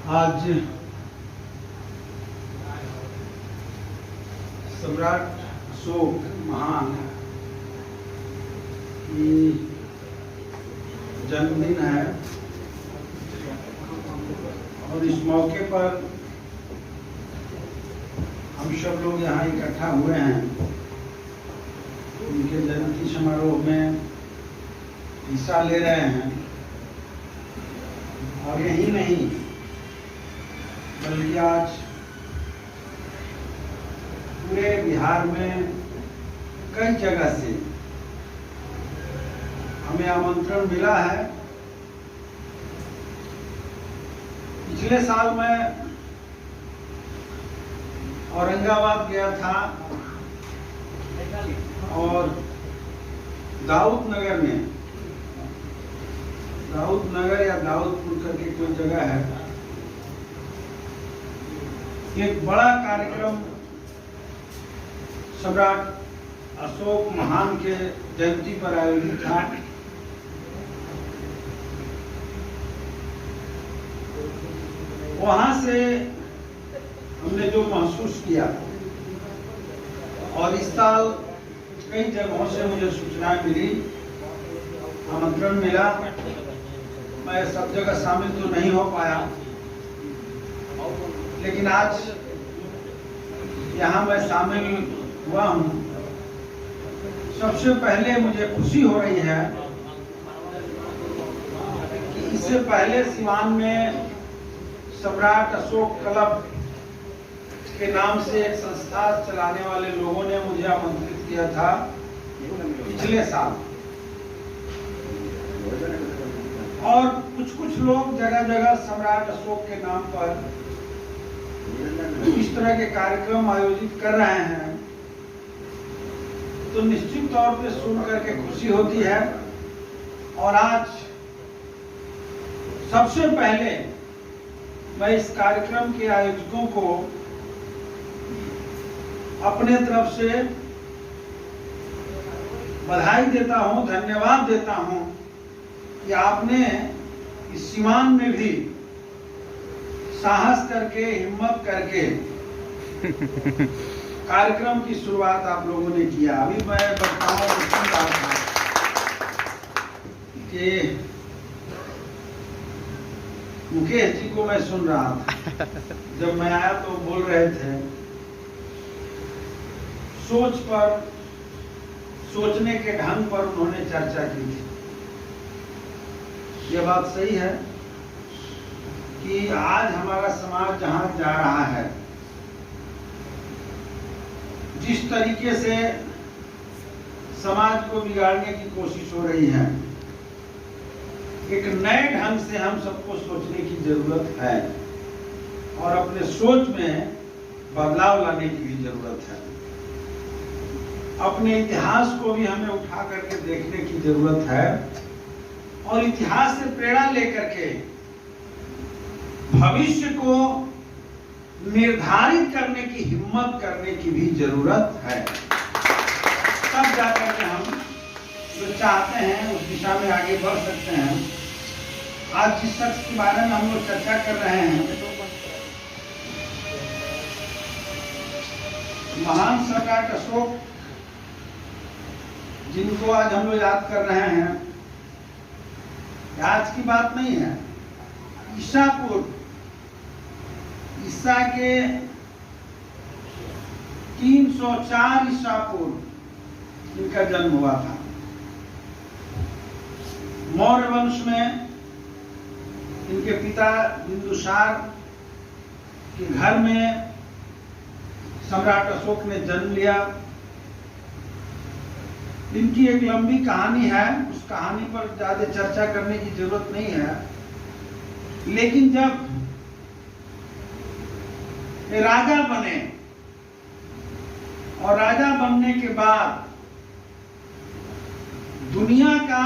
आज सम्राट अशोक महान की जन्मदिन है और इस मौके पर हम सब लोग यहाँ इकट्ठा हुए हैं। उनके जयंती समारोह में हिस्सा ले रहे हैं और यही नहीं बल्कि आज पूरे बिहार में कई जगह से हमें आमंत्रण मिला है। पिछले साल मैं औरंगाबाद गया था और दाऊद नगर या दाऊदपुर करके कोई जगह है, एक बड़ा कार्यक्रम सम्राट अशोक महान के जयंती पर आयोजित था। वहां से हमने जो महसूस किया और इस साल कई जगहों से मुझे सूचनाएं मिली, आमंत्रण मिला। मैं सब जगह शामिल तो नहीं हो पाया, लेकिन आज यहाँ मैं शामिल हुआ हूँ। सबसे पहले मुझे खुशी हो रही है कि इससे पहले सिवान में सम्राट अशोक क्लब के नाम से एक संस्था चलाने वाले लोगों ने मुझे आमंत्रित किया था पिछले साल, और कुछ लोग जगह जगह सम्राट अशोक के नाम पर इस तरह के कार्यक्रम आयोजित कर रहे हैं, तो निश्चित तौर पे सुन करके खुशी होती है। और आज सबसे पहले मैं इस कार्यक्रम के आयोजकों को अपने तरफ से बधाई देता हूं, धन्यवाद देता हूं कि आपने इस सिवान में भी साहस करके, हिम्मत करके कार्यक्रम की शुरुआत आप लोगों ने किया। अभी मैं बताऊं कि मुकेश जी को मैं सुन रहा था, जब मैं आया तो बोल रहे थे सोच पर, सोचने के ढंग पर उन्होंने चर्चा की थी। ये बात सही है कि आज हमारा समाज जहां जा रहा है, जिस तरीके से समाज को बिगाड़ने की कोशिश हो रही है, एक नए ढंग से हम सबको सोचने की जरूरत है और अपने सोच में बदलाव लाने की भी जरूरत है। अपने इतिहास को भी हमें उठा करके देखने की जरूरत है और इतिहास से प्रेरणा लेकर के भविष्य को निर्धारित करने की हिम्मत करने की भी जरूरत है। तब जाकर के हम जो चाहते हैं उस दिशा में आगे बढ़ सकते हैं। आज जिस शख्स के बारे में हम लोग चर्चा कर रहे हैं, महान सम्राट अशोक, जिनको आज हम लोग याद कर रहे हैं, आज की बात नहीं है। ईसा के 304 ईसा पूर्व इनका जन्म हुआ था। मौर्य वंश में इनके पिता बिंदुसार के घर में सम्राट अशोक ने जन्म लिया। इनकी एक लंबी कहानी है, उस कहानी पर ज्यादा चर्चा करने की जरूरत नहीं है, लेकिन जब ये राजा बने और राजा बनने के बाद दुनिया का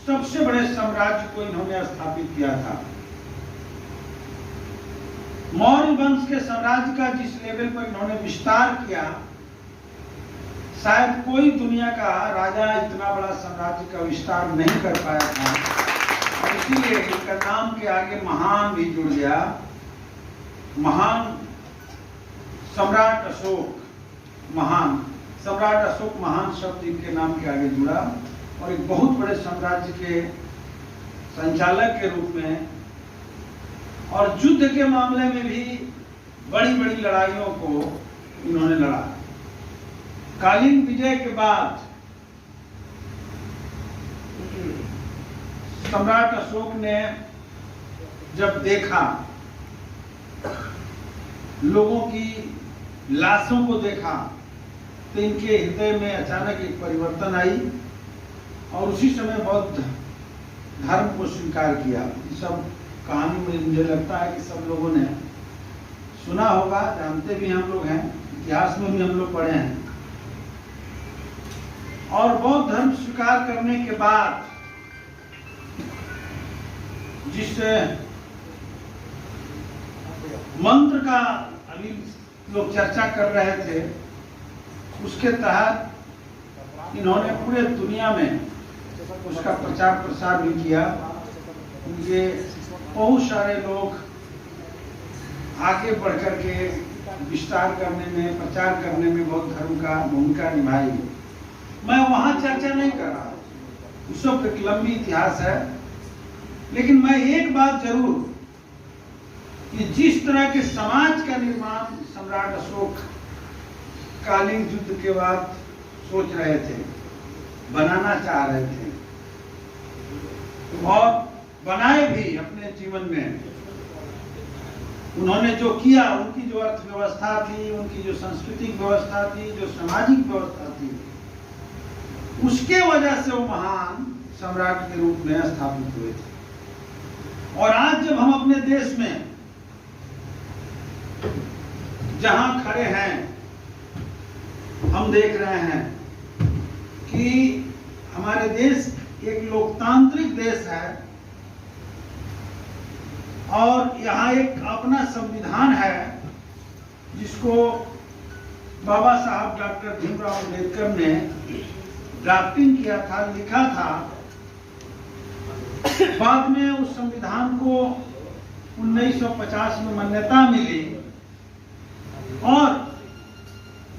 सबसे बड़े साम्राज्य को इन्होंने स्थापित किया था। मौर्य वंश के साम्राज्य का जिस लेवल पर इन्होंने विस्तार किया, शायद कोई दुनिया का राजा इतना बड़ा साम्राज्य का विस्तार नहीं कर पाया था। और इसीलिए इनका नाम के आगे महान भी जुड़ गया। महान सम्राट अशोक, महान सम्राट अशोक, महान शब्द इनके नाम के आगे जुड़ा और एक बहुत बड़े साम्राज्य के संचालक के रूप में और युद्ध के मामले में भी बड़ी बड़ी लड़ाइयों को इन्होंने लड़ा। कालीन विजय के बाद सम्राट अशोक ने जब देखा, लोगों की लाशों को देखा, तो इनके हृदय में अचानक एक परिवर्तन आई और उसी समय बौद्ध धर्म को स्वीकार किया। ये सब कहानी में मुझे लगता है कि सब लोगों ने सुना होगा, जानते भी हम लोग हैं, इतिहास में भी हम लोग पढ़े हैं। और बौद्ध धर्म स्वीकार करने के बाद जिस मंत्र का अभी लोग चर्चा कर रहे थे, उसके तहत इन्होंने पूरे दुनिया में उसका प्रचार प्रसार भी किया। उनके बहुत सारे लोग आगे बढ़कर के विस्तार करने में, प्रचार करने में बौद्ध धर्म का भूमिका निभाई। मैं वहां चर्चा नहीं कर रहा, उस सब एक लंबी इतिहास है, लेकिन मैं एक बात जरूर, कि जिस तरह के समाज का निर्माण सम्राट अशोक कालीन युद्ध के बाद सोच रहे थे, बनाना चाह रहे थे और बनाए भी अपने जीवन में, उन्होंने जो किया, उनकी जो अर्थव्यवस्था थी, उनकी जो सांस्कृतिक व्यवस्था थी, जो सामाजिक व्यवस्था थी, उसके वजह से वो महान सम्राट के रूप में स्थापित हुए थे। और आज जब हम अपने देश में जहां खड़े हैं, हम देख रहे हैं कि हमारे देश एक लोकतांत्रिक देश है और यहाँ एक अपना संविधान है जिसको बाबा साहब डॉक्टर भीमराव अंबेडकर ने ड्राफ्टिंग किया था, लिखा था। बाद में उस संविधान को 1950 में मान्यता मिली और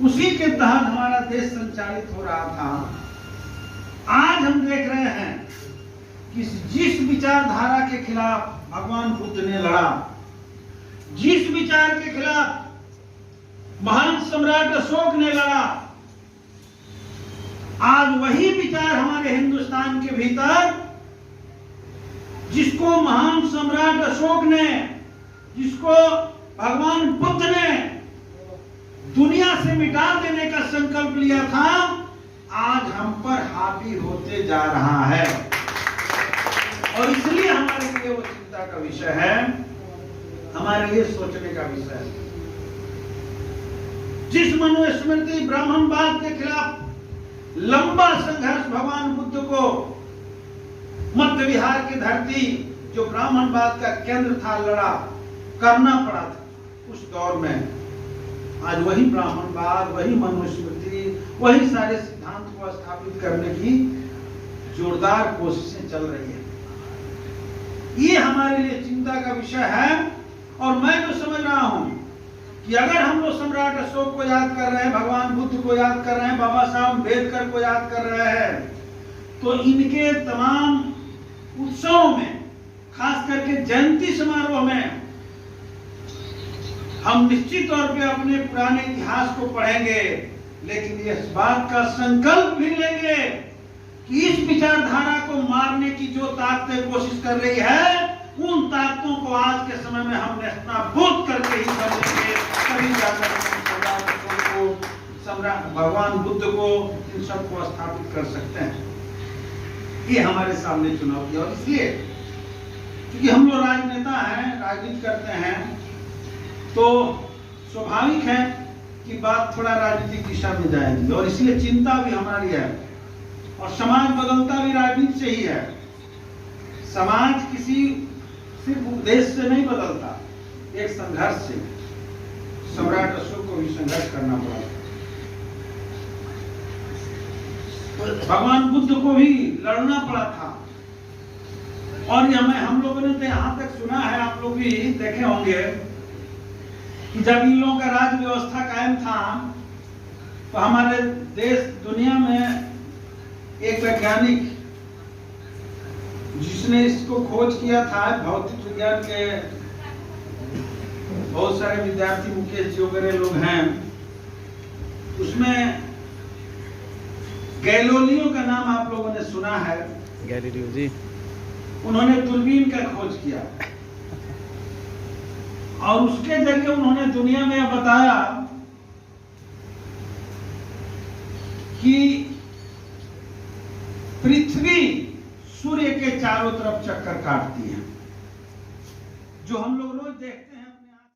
उसी के तहत हमारा देश संचालित हो रहा था। आज हम देख रहे हैं कि जिस विचारधारा के खिलाफ भगवान बुद्ध ने लड़ा, जिस विचार के खिलाफ महान सम्राट अशोक ने लड़ा, आज वही विचार हमारे हिंदुस्तान के भीतर, जिसको महान सम्राट अशोक ने, जिसको भगवान बुद्ध ने दुनिया से मिटा देने का संकल्प लिया था, आज हम पर हावी होते जा रहा है। और इसलिए हमारे लिए वो चिंता का विषय है, हमारे लिए सोचने का विषय है। जिस मनुस्मृति ब्राह्मणवाद के खिलाफ लंबा संघर्ष भगवान बुद्ध को मध्य बिहार की धरती, जो ब्राह्मणवाद का केंद्र था, लड़ा, करना पड़ा था उस दौर में, आज वही ब्राह्मणवाद, वही मनुस्मृति, वही सारे सिद्धांत को स्थापित करने की जोरदार कोशिशें चल रही है। ये हमारे लिए चिंता का विषय है। और मैं तो समझ रहा हूं कि अगर हम लोग सम्राट अशोक को याद कर रहे हैं, भगवान बुद्ध को याद कर रहे हैं, बाबा साहब अम्बेडकर को याद कर रहे हैं, तो इनके तमाम उत्सवों में, खास करके जयंती समारोह में, हम निश्चित तौर पे अपने पुराने इतिहास को पढ़ेंगे, लेकिन इस बात का संकल्प भी लेंगे कि इस विचारधारा को मारने की जो ताकतें कोशिश कर रही है, उन ताकतों को आज के समय में हम नेस्तनाबूद करके ही करेंगे। तभी जाकर सम्राट भगवान बुद्ध को, इन सबको स्थापित कर सकते हैं। ये हमारे सामने चुनौती है। और इसलिए क्योंकि हम लोग राजनेता हैं, राजनीति करते हैं, तो स्वाभाविक है कि बात थोड़ा राजनीतिक दिशा में जाएगी। और इसलिए चिंता भी हमारी है। और समाज बदलता भी राजनीति से ही है। समाज किसी सिर्फ उद्देश्य से नहीं बदलता, एक संघर्ष से। सम्राट अशोक को भी संघर्ष करना पड़ा, भगवान बुद्ध को भी लड़ना पड़ा था। और हम लोगों ने तो यहाँ तक सुना है, आप लोग भी देखे होंगे कि जब इन लोगों का राज व्यवस्था कायम था तो हमारे देश दुनिया में एक वैज्ञानिक जिसने इसको खोज किया था, भौतिक विज्ञान के बहुत सारे विद्यार्थी मुकेश जी वगैरह लोग हैं, उसमें गैलीलियो का नाम आप लोगों ने सुना है। गैलीलियो जी, उन्होंने दूरबीन का खोज किया और उसके जरिए उन्होंने दुनिया में बताया कि पृथ्वी सूर्य के चारों तरफ चक्कर काटती है, जो हम लोग रोज देखते हैं।